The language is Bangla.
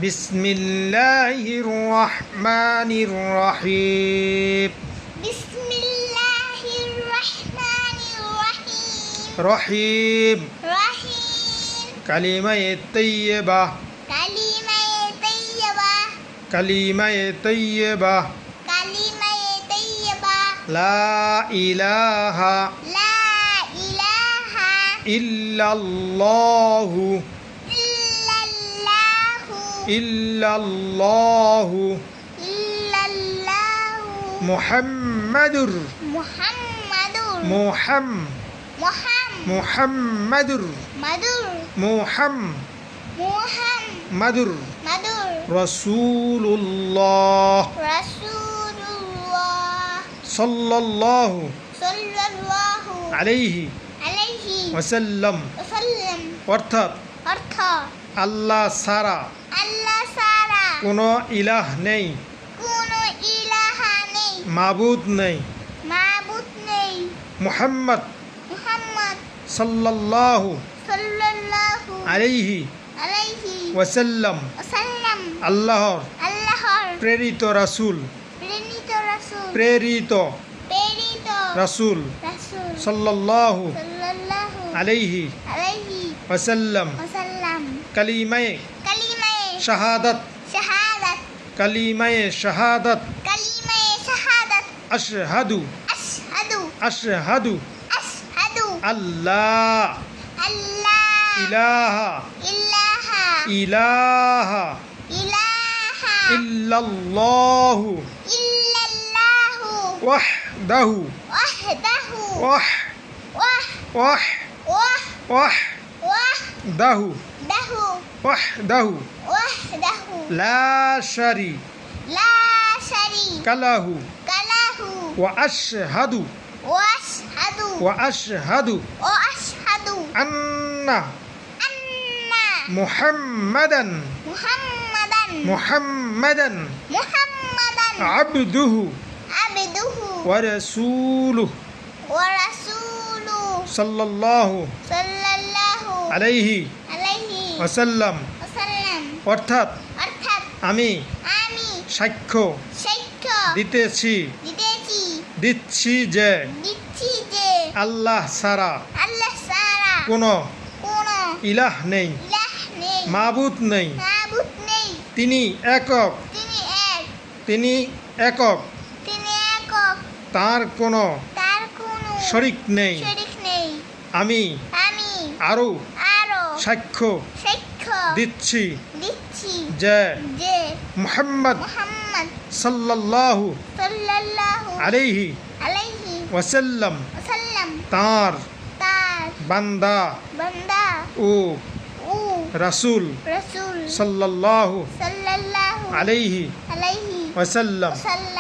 বিসমিল্লাহির রহমানির রহিম। বিসমিল্লাহির রহমানির রহিম। রহিম রহিম। কালিমায়ে তাইয়্যিবা। কালিমায়ে তাইয়্যিবা। কালিমায়ে তাইয়্যিবা। কালিমায়ে তাইয়্যিবা। লা ইলাহা লা ইলাহা ইল্লাল্লাহু ইল্লাল্লাহু ইল্লাল্লাহু ইল্লাল্লাহু মুহাম্মাদুর মুহাম্মাদুর মুহাম্মাদুর মুহাম্মাদুর রাসূলুল্লাহ রাসূলুল্লাহ সাল্লাল্লাহু আলাইহি আলাইহি ওয়াসাল্লাম। ওয়াসাল্লাম। অর্থাৎ অর্থ আল্লাহ ছাড়া আল্লাহ ছাড়া কোনো ইলাহ নেই, কোনো ইলাহা নেই, মাবুদ নেই। মাবুদ নেই। মুহাম্মদ মুহাম্মদ সাল্লাল্লাহু সাল্লাল্লাহু আলাইহি আলাইহি ওয়াসাল্লাম ওয়াসাল্লাম আল্লাহর আল্লাহর প্রেরিত রাসূল প্রেরিত রাসূল প্রেরিত প্রেরিত রাসূল রাসূল সাল্লাল্লাহু সাল্লাল্লাহু আলাইহি আলাইহি ওয়াসাল্লাম ওয়াসাল্লাম কালিমায়ে কালিমায়ে শাহাদাত শাহাদাত কালিমায়ে শাহাদাত কালিমায়ে শাহাদাত আশহাদু আশহাদু আশহাদু আশহাদু আল্লাহ আল্লাহ ইলাহা ইলাহা ইলাহা ইলাহা ইল্লাল্লাহু ইল্লাল্লাহু ওয়াহদাহু ওয়াহদাহু ওয়াহ ওয়াহ ওয়াহ ওয়াহ ওয়াহদাহু দাহু ওয়াহদাহু ওয়াহদাহু লা শারীকা লা শারীকা লাহু লাহু ওয়া আশহাদু ওয়াশহাদু ওয়াশহাদু ওয়াশহাদু আন্না আন্না মুহাম্মাদান মুহাম্মাদান আবদুহু আবদুহু ওয়া রাসূলুহু ওয়া রাসূলুহু সাল্লাল্লাহু সাল্লাল্লাহু আলাইহি আলাইহি ওয়াসাল্লাম। ওয়াসাল্লাম। অর্থাৎ অর্থাৎ আমি আমি সাক্ষ্য সাক্ষ্য দিতেছি দিচ্ছি যে যে আল্লাহ ছাড়া আল্লাহ ছাড়া কোনো কোনো ইলাহ নেই, ইলাহ নেই, মাবুদ নেই। মাবুদ নেই। তিনি একক, তিনি এক, তিনি একক, তিনি একক, তার কোনো তার কোনো শরীক নেই। শরীক নেই। আমি আরো সাক্ষ্য সাক্ষ্য দিচ্ছি দিচ্ছি যে যে মুহাম্মদ মুহাম্মদ সাল্লাল্লাহু সাল্লাল্লাহু আলাইহি আলাইহি ওয়াসাল্লাম ওয়াসাল্লাম তার তার বান্দা বান্দা ও ও রাসূল রাসূল সাল্লাল্লাহু সাল্লাল্লাহু আলাইহি আলাইহি ওয়াসাল্লাম। ওয়াসাল্লাম।